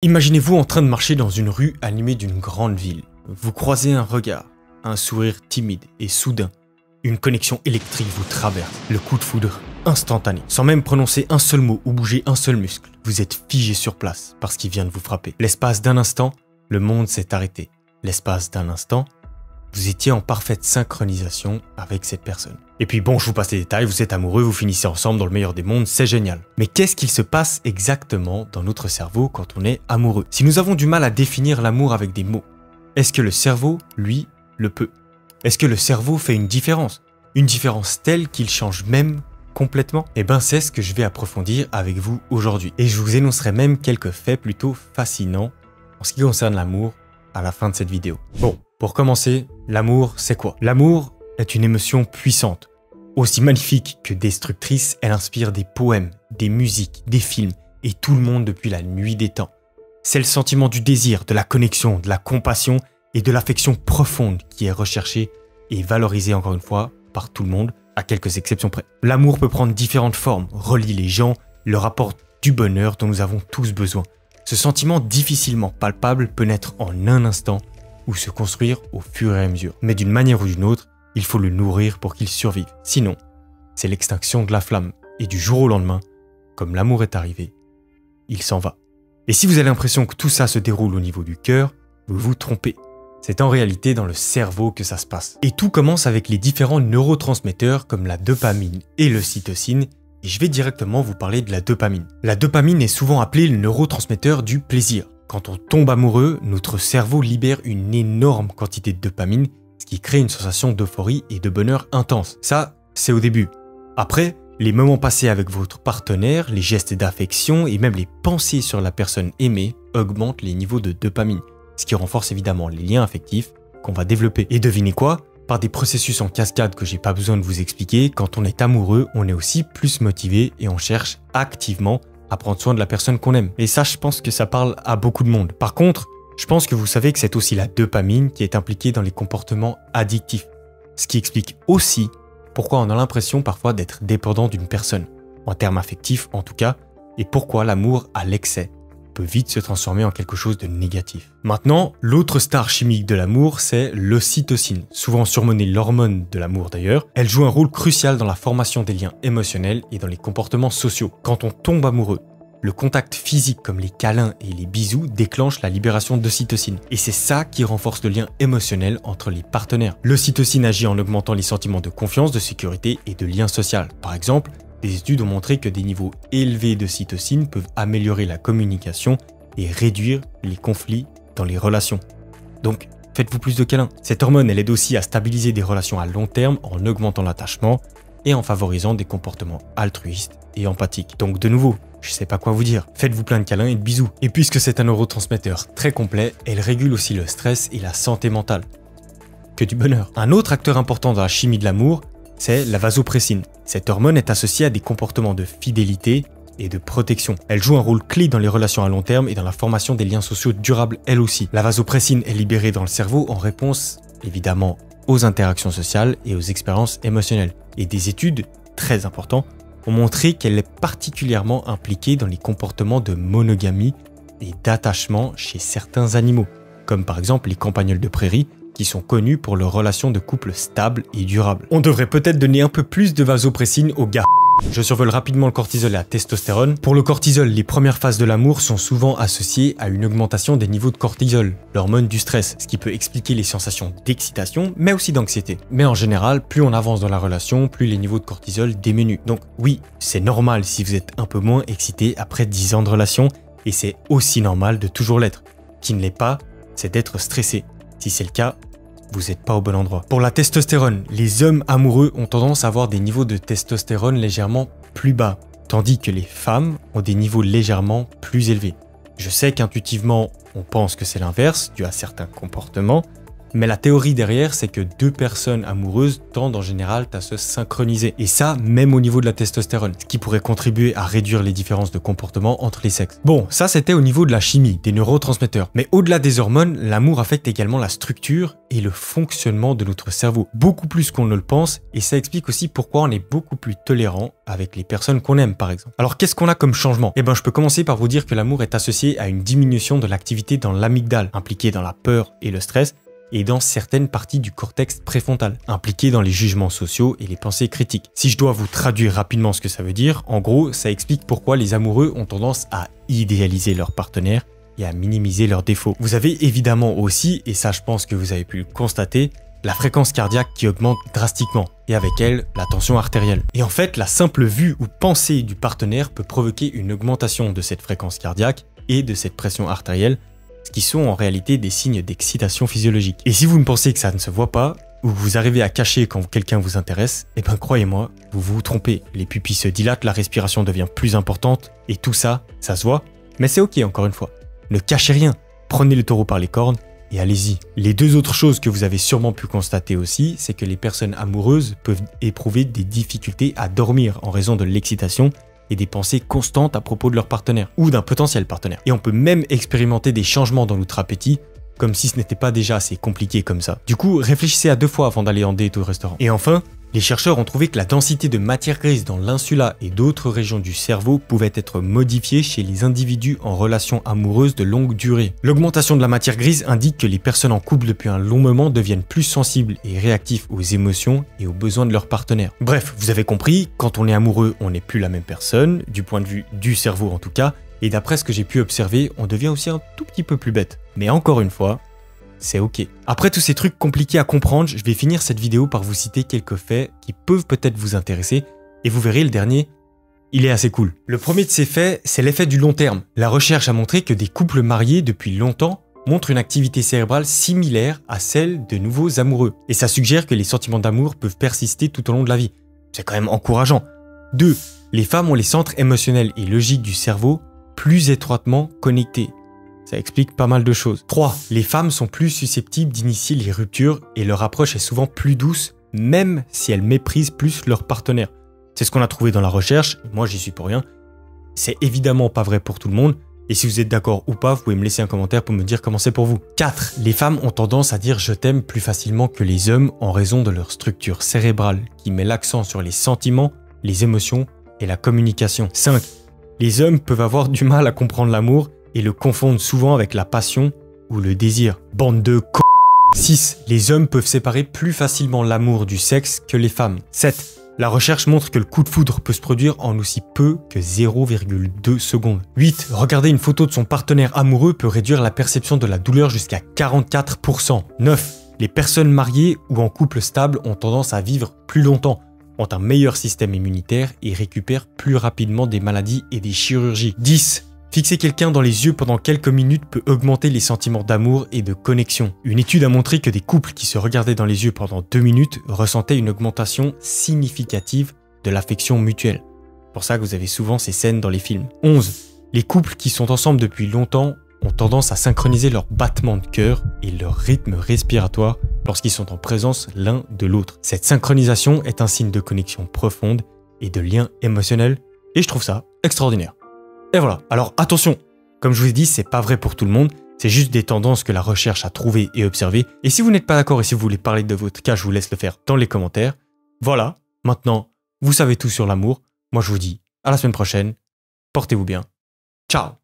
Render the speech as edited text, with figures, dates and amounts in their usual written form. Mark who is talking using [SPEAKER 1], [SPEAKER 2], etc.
[SPEAKER 1] Imaginez-vous en train de marcher dans une rue animée d'une grande ville. Vous croisez un regard, un sourire timide et soudain, une connexion électrique vous traverse, le coup de foudre instantané. Sans même prononcer un seul mot ou bouger un seul muscle, vous êtes figé sur place parce qu'il vient de vous frapper. L'espace d'un instant, le monde s'est arrêté. L'espace d'un instant, vous étiez en parfaite synchronisation avec cette personne. Et puis bon, je vous passe les détails, vous êtes amoureux, vous finissez ensemble dans le meilleur des mondes, c'est génial. Mais qu'est-ce qu'il se passe exactement dans notre cerveau quand on est amoureux? Si nous avons du mal à définir l'amour avec des mots, est-ce que le cerveau, lui, le peut? Est-ce que le cerveau fait une différence? Une différence telle qu'il change même complètement? Eh ben c'est ce que je vais approfondir avec vous aujourd'hui. Et je vous énoncerai même quelques faits plutôt fascinants en ce qui concerne l'amour à la fin de cette vidéo. Bon, pour commencer, l'amour c'est quoi? L'amour est une émotion puissante. Aussi magnifique que destructrice, elle inspire des poèmes, des musiques, des films et tout le monde depuis la nuit des temps. C'est le sentiment du désir, de la connexion, de la compassion et de l'affection profonde qui est recherchée et valorisée encore une fois par tout le monde, à quelques exceptions près. L'amour peut prendre différentes formes, relie les gens, leur apporte du bonheur dont nous avons tous besoin. Ce sentiment difficilement palpable peut naître en un instant ou se construire au fur et à mesure. Mais d'une manière ou d'une autre, il faut le nourrir pour qu'il survive. Sinon, c'est l'extinction de la flamme. Et du jour au lendemain, comme l'amour est arrivé, il s'en va. Et si vous avez l'impression que tout ça se déroule au niveau du cœur, vous vous trompez. C'est en réalité dans le cerveau que ça se passe. Et tout commence avec les différents neurotransmetteurs comme la dopamine et l'ocytocine. Et je vais directement vous parler de la dopamine. La dopamine est souvent appelée le neurotransmetteur du plaisir. Quand on tombe amoureux, notre cerveau libère une énorme quantité de dopamine, ce qui crée une sensation d'euphorie et de bonheur intense. Ça, c'est au début. Après, les moments passés avec votre partenaire, les gestes d'affection et même les pensées sur la personne aimée augmentent les niveaux de dopamine, ce qui renforce évidemment les liens affectifs qu'on va développer. Et devinez quoi? Par des processus en cascade que j'ai pas besoin de vous expliquer, quand on est amoureux, on est aussi plus motivé et on cherche activement à prendre soin de la personne qu'on aime. Et ça, je pense que ça parle à beaucoup de monde. Par contre, je pense que vous savez que c'est aussi la dopamine qui est impliquée dans les comportements addictifs. Ce qui explique aussi pourquoi on a l'impression parfois d'être dépendant d'une personne, en termes affectifs en tout cas, et pourquoi l'amour à l'excès peut vite se transformer en quelque chose de négatif. Maintenant, l'autre star chimique de l'amour, c'est l'ocytocine, souvent surnommée l'hormone de l'amour d'ailleurs. Elle joue un rôle crucial dans la formation des liens émotionnels et dans les comportements sociaux. Quand on tombe amoureux, le contact physique comme les câlins et les bisous déclenche la libération d'ocytocine. Et c'est ça qui renforce le lien émotionnel entre les partenaires. L'ocytocine agit en augmentant les sentiments de confiance, de sécurité et de lien social. Par exemple, des études ont montré que des niveaux élevés d'ocytocine peuvent améliorer la communication et réduire les conflits dans les relations. Donc, faites-vous plus de câlins. Cette hormone, elle aide aussi à stabiliser des relations à long terme en augmentant l'attachement et en favorisant des comportements altruistes et empathiques. Donc de nouveau, je sais pas quoi vous dire, faites-vous plein de câlins et de bisous. Et puisque c'est un neurotransmetteur très complet, elle régule aussi le stress et la santé mentale. Que du bonheur. Un autre acteur important dans la chimie de l'amour, c'est la vasopressine. Cette hormone est associée à des comportements de fidélité et de protection. Elle joue un rôle clé dans les relations à long terme et dans la formation des liens sociaux durables elle aussi. La vasopressine est libérée dans le cerveau en réponse, évidemment, aux interactions sociales et aux expériences émotionnelles. Et des études, très importantes, ont montré qu'elle est particulièrement impliquée dans les comportements de monogamie et d'attachement chez certains animaux, comme par exemple les campagnols de prairie, qui sont connus pour leurs relations de couple stables et durables. On devrait peut-être donner un peu plus de vasopressine aux gars. Je survole rapidement le cortisol et la testostérone. Pour le cortisol, les premières phases de l'amour sont souvent associées à une augmentation des niveaux de cortisol, l'hormone du stress, ce qui peut expliquer les sensations d'excitation, mais aussi d'anxiété. Mais en général, plus on avance dans la relation, plus les niveaux de cortisol diminuent. Donc oui, c'est normal si vous êtes un peu moins excité après 10 ans de relation, et c'est aussi normal de toujours l'être. Qui ne l'est pas, c'est d'être stressé. Si c'est le cas, vous n'êtes pas au bon endroit. Pour la testostérone, les hommes amoureux ont tendance à avoir des niveaux de testostérone légèrement plus bas, tandis que les femmes ont des niveaux légèrement plus élevés. Je sais qu'intuitivement, on pense que c'est l'inverse, dû à certains comportements, Mais la théorie derrière, c'est que deux personnes amoureuses tendent en général à se synchroniser. Et ça, même au niveau de la testostérone, ce qui pourrait contribuer à réduire les différences de comportement entre les sexes. Bon, ça c'était au niveau de la chimie, des neurotransmetteurs. Mais au-delà des hormones, l'amour affecte également la structure et le fonctionnement de notre cerveau. Beaucoup plus qu'on ne le pense, et ça explique aussi pourquoi on est beaucoup plus tolérant avec les personnes qu'on aime par exemple. Alors qu'est-ce qu'on a comme changement? Eh ben je peux commencer par vous dire que l'amour est associé à une diminution de l'activité dans l'amygdale, impliquée dans la peur et le stress, et dans certaines parties du cortex préfrontal, impliquées dans les jugements sociaux et les pensées critiques. Si je dois vous traduire rapidement ce que ça veut dire, en gros, ça explique pourquoi les amoureux ont tendance à idéaliser leur partenaire et à minimiser leurs défauts. Vous avez évidemment aussi, et ça je pense que vous avez pu le constater, la fréquence cardiaque qui augmente drastiquement, et avec elle, la tension artérielle. Et en fait, la simple vue ou pensée du partenaire peut provoquer une augmentation de cette fréquence cardiaque et de cette pression artérielle, ce qui sont en réalité des signes d'excitation physiologique. Et si vous ne pensez que ça ne se voit pas, ou vous arrivez à cacher quand quelqu'un vous intéresse, eh ben croyez-moi, vous vous trompez. Les pupilles se dilatent, la respiration devient plus importante, et tout ça, ça se voit, mais c'est ok encore une fois. Ne cachez rien, prenez le taureau par les cornes, et allez-y. Les deux autres choses que vous avez sûrement pu constater aussi, c'est que les personnes amoureuses peuvent éprouver des difficultés à dormir en raison de l'excitation et des pensées constantes à propos de leur partenaire ou d'un potentiel partenaire. Et on peut même expérimenter des changements dans notre appétit, comme si ce n'était pas déjà assez compliqué comme ça. Du coup, réfléchissez à 2 fois avant d'aller en date au restaurant. Et enfin, les chercheurs ont trouvé que la densité de matière grise dans l'insula et d'autres régions du cerveau pouvait être modifiée chez les individus en relation amoureuse de longue durée. L'augmentation de la matière grise indique que les personnes en couple depuis un long moment deviennent plus sensibles et réactifs aux émotions et aux besoins de leur partenaire. Bref, vous avez compris, quand on est amoureux, on n'est plus la même personne, du point de vue du cerveau en tout cas, et d'après ce que j'ai pu observer, on devient aussi un tout petit peu plus bête. Mais encore une fois, c'est ok. Après tous ces trucs compliqués à comprendre, je vais finir cette vidéo par vous citer quelques faits qui peuvent peut-être vous intéresser, et vous verrez le dernier, il est assez cool. Le premier de ces faits, c'est l'effet du long terme. La recherche a montré que des couples mariés depuis longtemps montrent une activité cérébrale similaire à celle de nouveaux amoureux, et ça suggère que les sentiments d'amour peuvent persister tout au long de la vie. C'est quand même encourageant. 2. Les femmes ont les centres émotionnels et logiques du cerveau plus étroitement connectés. Ça explique pas mal de choses. 3. Les femmes sont plus susceptibles d'initier les ruptures et leur approche est souvent plus douce, même si elles méprisent plus leur partenaire. C'est ce qu'on a trouvé dans la recherche, et moi j'y suis pour rien. C'est évidemment pas vrai pour tout le monde, et si vous êtes d'accord ou pas, vous pouvez me laisser un commentaire pour me dire comment c'est pour vous. 4. Les femmes ont tendance à dire je t'aime plus facilement que les hommes en raison de leur structure cérébrale qui met l'accent sur les sentiments, les émotions et la communication. 5. Les hommes peuvent avoir du mal à comprendre l'amour et le confondent souvent avec la passion ou le désir. Bande de c***. 6. Les hommes peuvent séparer plus facilement l'amour du sexe que les femmes. 7. La recherche montre que le coup de foudre peut se produire en aussi peu que 0,2 secondes. 8. Regarder une photo de son partenaire amoureux peut réduire la perception de la douleur jusqu'à 44%. 9. Les personnes mariées ou en couple stable ont tendance à vivre plus longtemps, ont un meilleur système immunitaire et récupèrent plus rapidement des maladies et des chirurgies. 10. Fixer quelqu'un dans les yeux pendant quelques minutes peut augmenter les sentiments d'amour et de connexion. Une étude a montré que des couples qui se regardaient dans les yeux pendant 2 minutes ressentaient une augmentation significative de l'affection mutuelle. C'est pour ça que vous avez souvent ces scènes dans les films. 11. Les couples qui sont ensemble depuis longtemps ont tendance à synchroniser leurs battements de cœur et leur rythme respiratoire lorsqu'ils sont en présence l'un de l'autre. Cette synchronisation est un signe de connexion profonde et de lien émotionnel, et je trouve ça extraordinaire. Et voilà, alors attention, comme je vous ai dit, c'est pas vrai pour tout le monde, c'est juste des tendances que la recherche a trouvées et observées, et si vous n'êtes pas d'accord et si vous voulez parler de votre cas, je vous laisse le faire dans les commentaires. Voilà, maintenant, vous savez tout sur l'amour, moi je vous dis à la semaine prochaine, portez-vous bien, ciao!